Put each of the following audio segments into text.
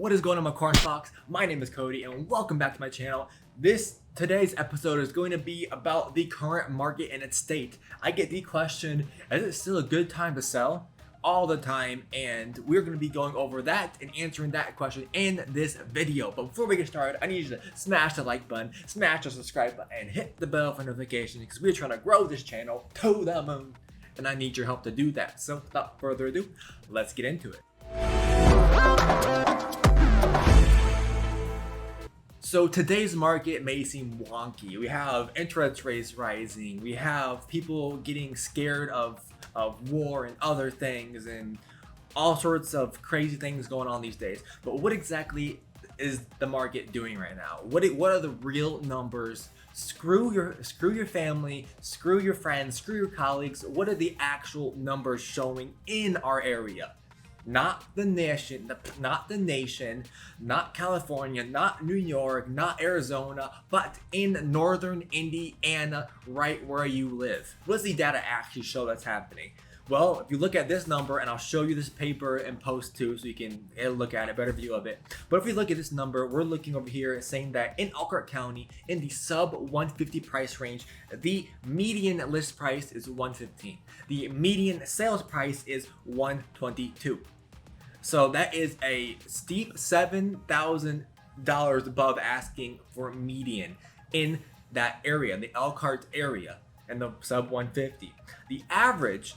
What is going on, my corn stalks? My name is Cody and welcome back to my channel. Today's episode is going to be about the current market and its state. I get the question, is it still a good time to sell? All the time, and we're going to be going over that and answering that question in this video. But before we get started, I need you to smash the like button, smash the subscribe button, and hit the bell for notifications because we're trying to grow this channel to the moon, and I need your help to do that. So without further ado, let's get into it. So today's market may seem wonky. We have interest rates rising. We have people getting scared of war and other things and all sorts of crazy things going on these days. But what exactly is the market doing right now? What are the real numbers? Screw your family, screw your friends, screw your colleagues. What are the actual numbers showing in our area? Not the nation, not California, not New York, not Arizona, but in northern Indiana, right where you live. What does the data actually show that's happening? Well, if you look at this number, and I'll show you this paper and post too, so you can get a look at it, better view of it. But if we look at this number, we're looking over here saying that in Elkhart County, in the sub 150 price range, the median list price is 115. The median sales price is 122. So that is a steep $7,000 above asking for median in that area, in the Elkhart area, and the sub 150. The average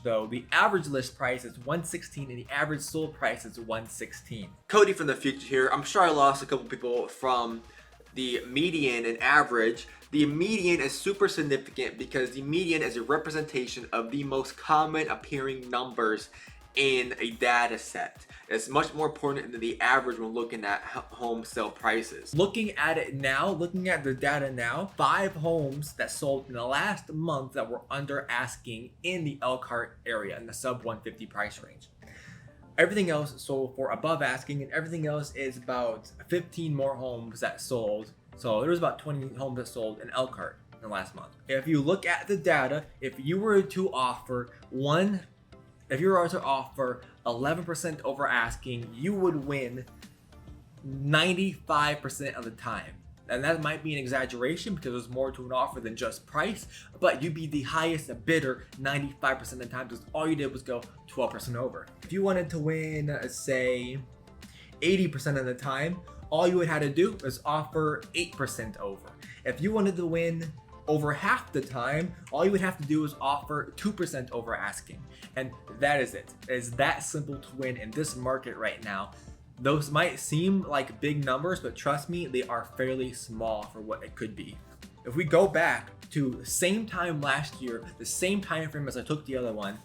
list price is 116 and the average sold price is 116. Cody from the future here. I'm sure I lost a couple people from the median and average. The median is super significant because the median is a representation of the most common appearing numbers in a data set. It's much more important than the average when looking at home sale prices. Looking at it now, looking at the data now, 5 homes that sold in the last month that were under asking in the Elkhart area in the sub 150 price range. Everything else sold for above asking, and everything else is about 15 more homes that sold. So there was about 20 homes that sold in Elkhart in the last month. If you look at the data, if you were to offer 11% over asking, you would win 95% of the time. And that might be an exaggeration because there's more to an offer than just price, but you'd be the highest bidder 95% of the time because all you did was go 12% over. If you wanted to win, say, 80% of the time, all you would have to do is offer 8% over. If you wanted to win over half the time, all you would have to do is offer 2% over asking. And that is it. It's that simple to win in this market right now. Those might seem like big numbers, but trust me, they are fairly small for what it could be. If we go back to the same time last year, the same time frame as I took the other one,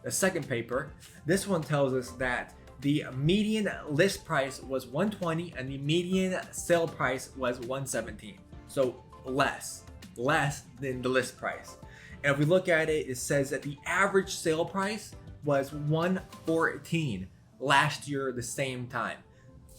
the second paper, this one tells us that the median list price was 120 and the median sale price was 117. So less than the list price. And if we look at it, it says that the average sale price was 114 last year the same time.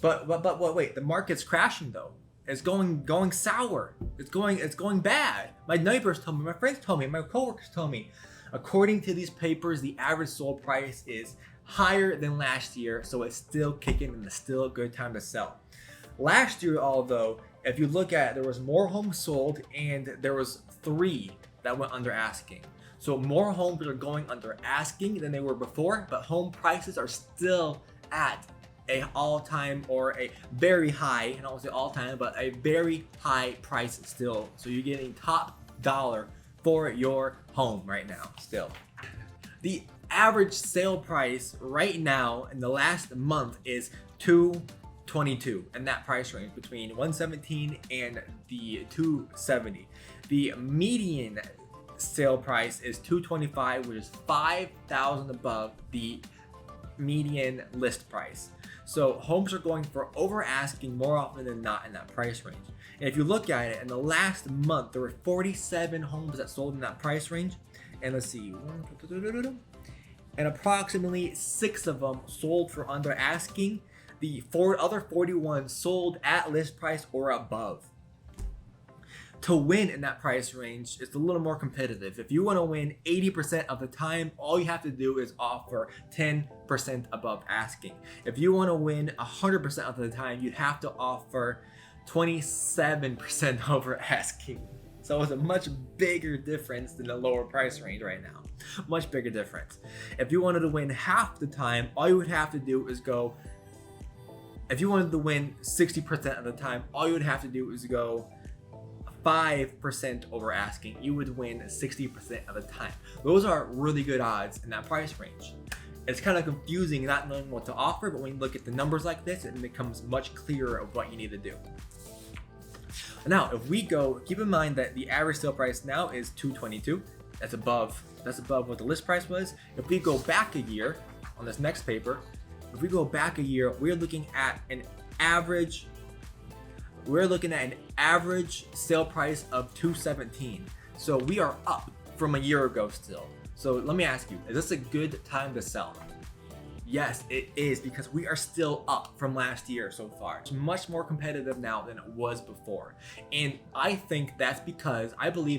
But wait, the market's crashing though. It's going sour. It's going bad. My neighbors told me, my friends told me, my coworkers told me. According to these papers, the average sold price is higher than last year, so it's still kicking and it's still a good time to sell. Last year, although, if you look at it, there was more homes sold and there was 3 that went under asking. So more homes are going under asking than they were before, but home prices are still at a all-time or a very high, and I don't say all-time, but a very high price still. So you're getting top dollar for your home right now still. The average sale price right now in the last month is $222 in that price range between 117 and the 270. The median sale price is 225, which is 5,000 above the median list price. So homes are going for over asking more often than not in that price range. And if you look at it, in the last month there were 47 homes that sold in that price range, and let's see, and approximately 6 of them sold for under asking. The other 41 sold at list price or above. To win in that price range, it's a little more competitive. If you want to win 80% of the time, all you have to do is offer 10% above asking. If you want to win 100% of the time, you'd have to offer 27% over asking. So it's a much bigger difference than the lower price range right now. Much bigger difference. If you wanted to win half the time, all you would have to do is go. If you wanted to win 60% of the time, all you would have to do is go 5% over asking. You would win 60% of the time. Those are really good odds in that price range. It's kind of confusing not knowing what to offer, but when you look at the numbers like this, it becomes much clearer of what you need to do. Now, if we go, keep in mind that the average sale price now is $222. That's above what the list price was. If we go back a year on this next paper, if we go back a year, we're looking at an average sale price of $217. So we are up from a year ago still. So let me ask you, is this a good time to sell? Yes, it is, because we are still up from last year so far. It's much more competitive now than it was before. And I believe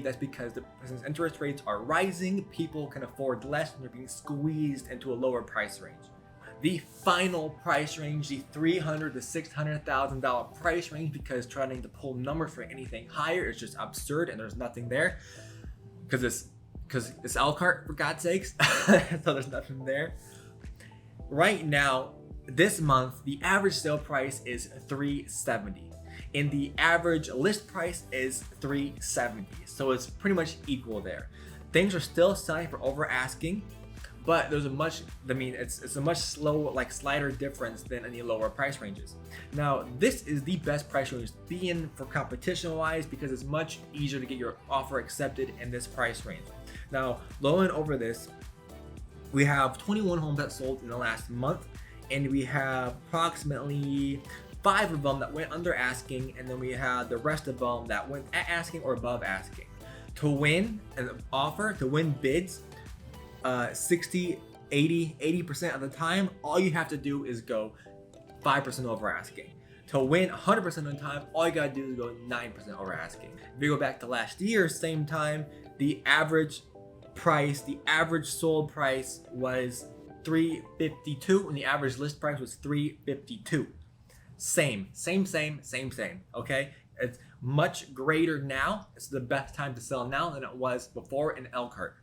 that's because since interest rates are rising, people can afford less and they're being squeezed into a lower price range. The final price range, the $300,000 to $600,000 price range, because trying to pull numbers for anything higher is just absurd and there's nothing there. Because it's Elkhart, for God's sakes. So there's nothing there. Right now, this month, the average sale price is $370, and the average list price is $370. So it's pretty much equal there. Things are still selling for over asking, but there's it's a much slighter difference than any lower price ranges. Now, this is the best price range to be in for competition wise, because it's much easier to get your offer accepted in this price range. Now, low and over this, we have 21 homes that sold in the last month, and we have approximately 5 of them that went under asking, and then we had the rest of them that went at asking or above asking. To win an offer, to win bids, 60, 80% of the time, all you have to do is go 5% over asking. To win 100% of the time, all you gotta do is go 9% over asking. If you go back to last year, same time, the average sold price was $352, and the average list price was $352. Same. Okay, it's much greater now. It's the best time to sell now than it was before in Elkhart.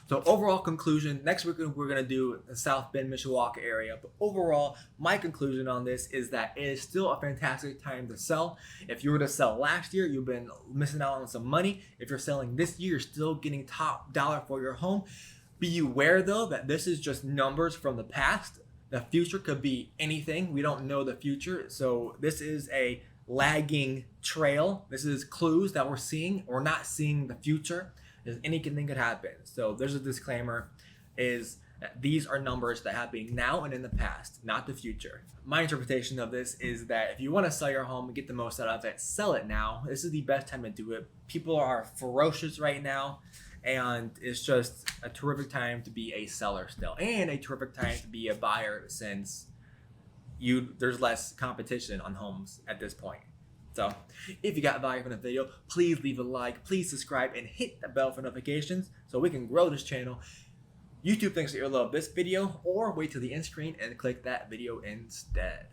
So overall conclusion, next week we're going to do the South Bend, Mishawaka area. But overall, my conclusion on this is that it is still a fantastic time to sell. If you were to sell last year, you've been missing out on some money. If you're selling this year, you're still getting top dollar for your home. Be aware though that this is just numbers from the past. The future could be anything. We don't know the future. So this is a lagging trail. This is clues that we're seeing. We're not seeing the future. Anything could happen. So there's a disclaimer, is that these are numbers that happen now and in the past, not the future. My interpretation of this is that if you want to sell your home and get the most out of it, sell it now. This is the best time to do it. People are ferocious right now, and it's just a terrific time to be a seller still, and a terrific time to be a buyer, since there's less competition on homes at this point. So if you got value from the video, please leave a like, please subscribe, and hit the bell for notifications so we can grow this channel. YouTube thinks that you'll love this video, or wait till the end screen and click that video instead.